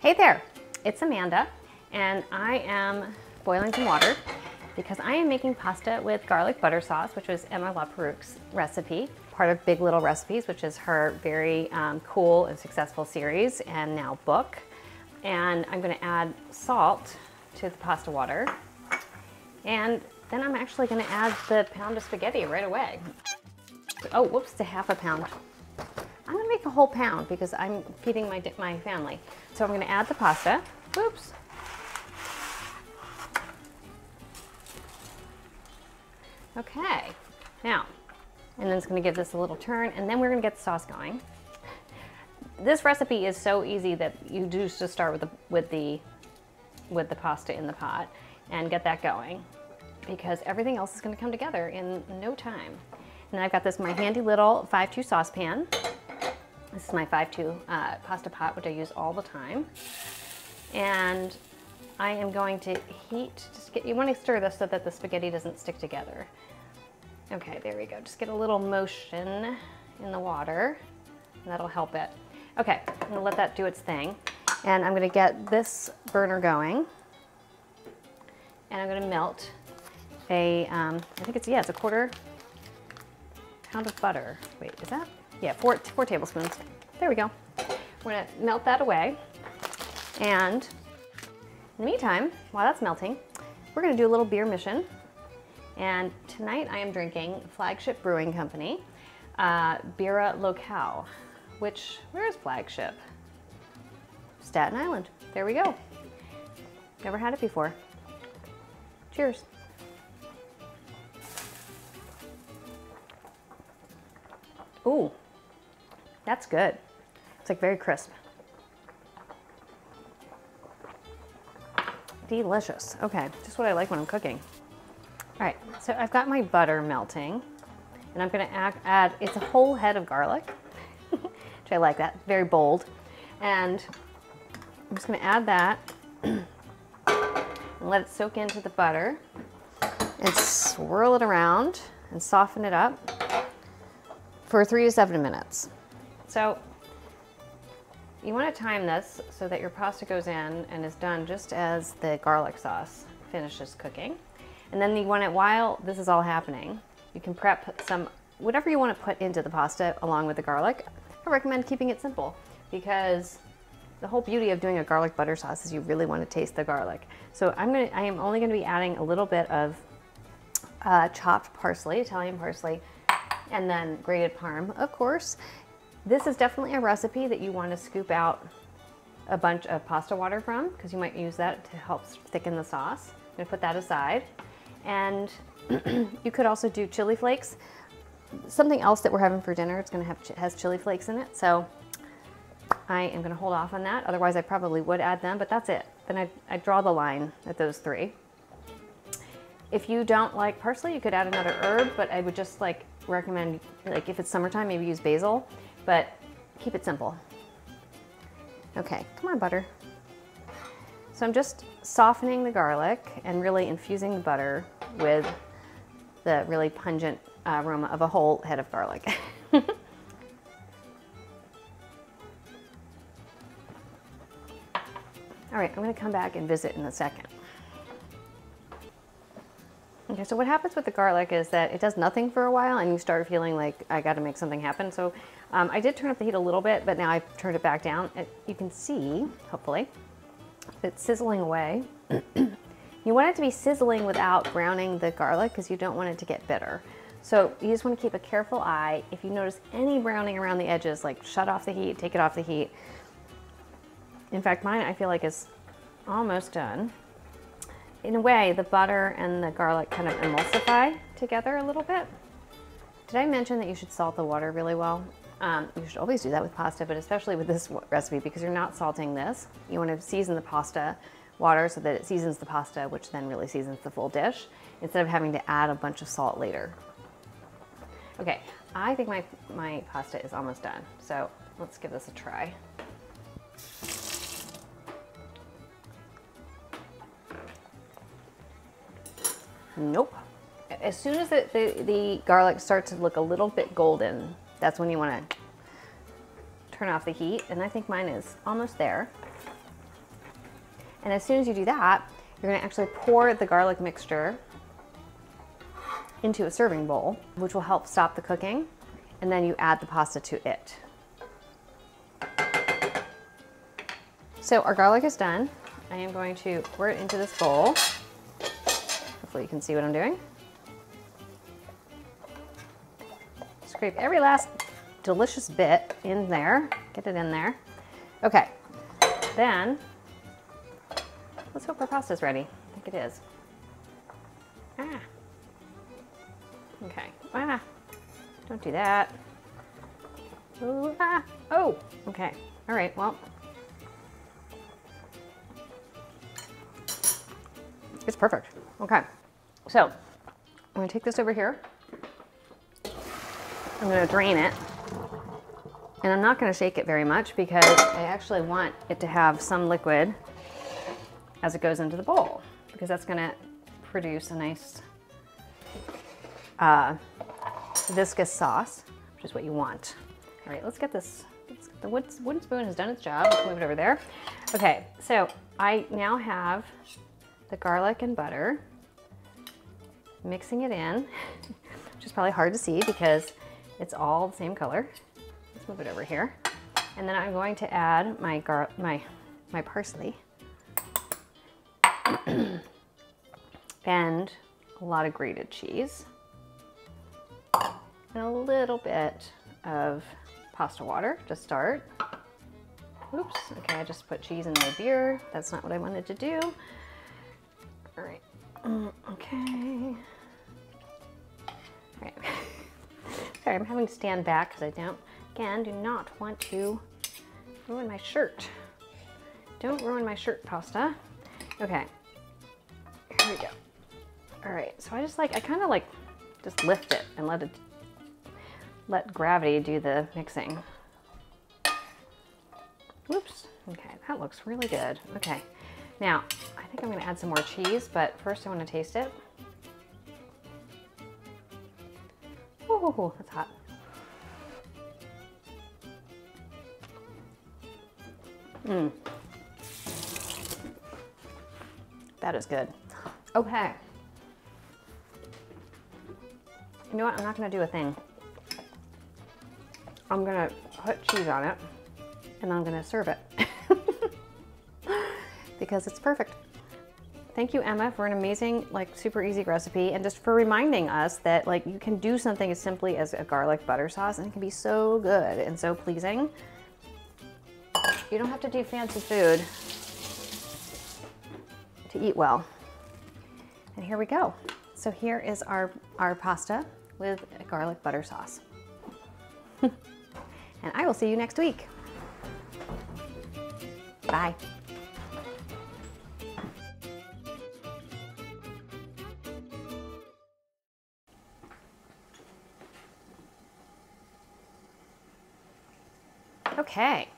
Hey there, it's Amanda, and I am boiling some water because I am making pasta with garlic butter sauce, which was Emma LaPerouk's recipe, part of Big Little Recipes, which is her very cool and successful series and now book. And I'm going to add salt to the pasta water, and then I'm actually going to add the pound of spaghetti right away. Oh, whoops, to half a pound. I'm gonna make a whole pound because I'm feeding my family. So I'm gonna add the pasta. Oops. Okay, now, and then it's gonna give this a little turn, and then we're gonna get the sauce going. This recipe is so easy that you do just start with the pasta in the pot and get that going, because everything else is gonna come together in no time. And I've got my handy little 5-2 saucepan. This is my 5-2 pasta pot, which I use all the time. And I am going to heat, you want to stir this so that the spaghetti doesn't stick together. Okay, there we go. Just get a little motion in the water, and that'll help it. Okay, I'm gonna let that do its thing. And I'm gonna get this burner going. And I'm gonna melt I think it's a quarter pound of butter. Wait, is that? Yeah, four tablespoons. There we go. We're gonna melt that away. And in the meantime, while that's melting, we're gonna do a little beer mission. And tonight I am drinking Flagship Brewing Company, Bira Locale, where is Flagship? Staten Island. There we go. Never had it before. Cheers. Ooh. That's good. It's like very crisp. Delicious. Okay, just what I like when I'm cooking. All right, so I've got my butter melting, and I'm gonna add, it's a whole head of garlic, which I like that, very bold. And I'm just gonna add that and let it soak into the butter and swirl it around and soften it up for 3 to 7 minutes. So you want to time this so that your pasta goes in and is done just as the garlic sauce finishes cooking. And then you want to, while this is all happening, you can prep whatever you want to put into the pasta along with the garlic. I recommend keeping it simple because the whole beauty of doing a garlic butter sauce is you really want to taste the garlic. So I am only going to be adding a little bit of chopped parsley, Italian parsley, and then grated Parm, of course. This is definitely a recipe that you want to scoop out a bunch of pasta water from, because you might use that to help thicken the sauce. I'm going to put that aside. And you could also do chili flakes. Something else that we're having for dinner, has chili flakes in it, so I am going to hold off on that. Otherwise, I probably would add them, but that's it. Then I draw the line at those 3. If you don't like parsley, you could add another herb, but I would just recommend, if it's summertime, maybe use basil, but keep it simple. Okay, come on, butter. So I'm just softening the garlic and really infusing the butter with the really pungent aroma of a whole head of garlic. All right, I'm gonna come back and visit in a second. Okay, so what happens with the garlic is that it does nothing for a while and you start feeling like I gotta make something happen. So I did turn up the heat a little bit, but now I've turned it back down. You can see, hopefully, it's sizzling away. You want it to be sizzling without browning the garlic because you don't want it to get bitter. So you just want to keep a careful eye. If you notice any browning around the edges, shut off the heat, take it off the heat. In fact, mine I feel like is almost done. In a way, the butter and the garlic kind of emulsify together a little bit. Did I mention that you should salt the water really well? You should always do that with pasta, but especially with this recipe because you're not salting this. You want to season the pasta water so that it seasons the pasta, which then really seasons the full dish, instead of having to add a bunch of salt later. Okay, I think my pasta is almost done, so let's give this a try. Nope. As soon as the garlic starts to look a little bit golden, that's when you want to turn off the heat, and I think mine is almost there. And as soon as you do that, you're gonna actually pour the garlic mixture into a serving bowl, which will help stop the cooking. And then you add the pasta to it. So our garlic is done. I am going to pour it into this bowl. Hopefully you can see what I'm doing. Scrape every last delicious bit in there. Get it in there. Okay, then let's hope our pasta's ready. I think it is. Ah. Okay. Ah. Don't do that. Ooh, ah. Oh, okay. All right, well. It's perfect. Okay. So, I'm gonna take this over here. I'm gonna drain it. And I'm not gonna shake it very much because I actually want it to have some liquid as it goes into the bowl, because that's gonna produce a nice viscous sauce, which is what you want. All right, let's get this. The wooden spoon has done its job. Let's move it over there. Okay, so I now have the garlic and butter, mixing it in, which is probably hard to see because it's all the same color. Let's move it over here. And then I'm going to add my parsley and a lot of grated cheese and a little bit of pasta water to start. Oops, okay, I just put cheese in my beer. That's not what I wanted to do. All right, okay. All right. Sorry, I'm having to stand back because I do not want to ruin my shirt. Don't ruin my shirt, pasta. Okay, here we go. All right, so I kind of just lift it and let gravity do the mixing. Whoops, okay, that looks really good. Okay, now I think I'm gonna add some more cheese, but first I wanna taste it. Ooh, that's hot. Mmm. That is good. Okay. You know what? I'm not gonna do a thing. I'm gonna put cheese on it and I'm gonna serve it because it's perfect. Thank you, Emma, for an amazing, super easy recipe, and just for reminding us that you can do something as simply as a garlic butter sauce and it can be so good and so pleasing. You don't have to do fancy food to eat well. And here we go. So here is our pasta with a garlic butter sauce. And I will see you next week. Bye. Okay,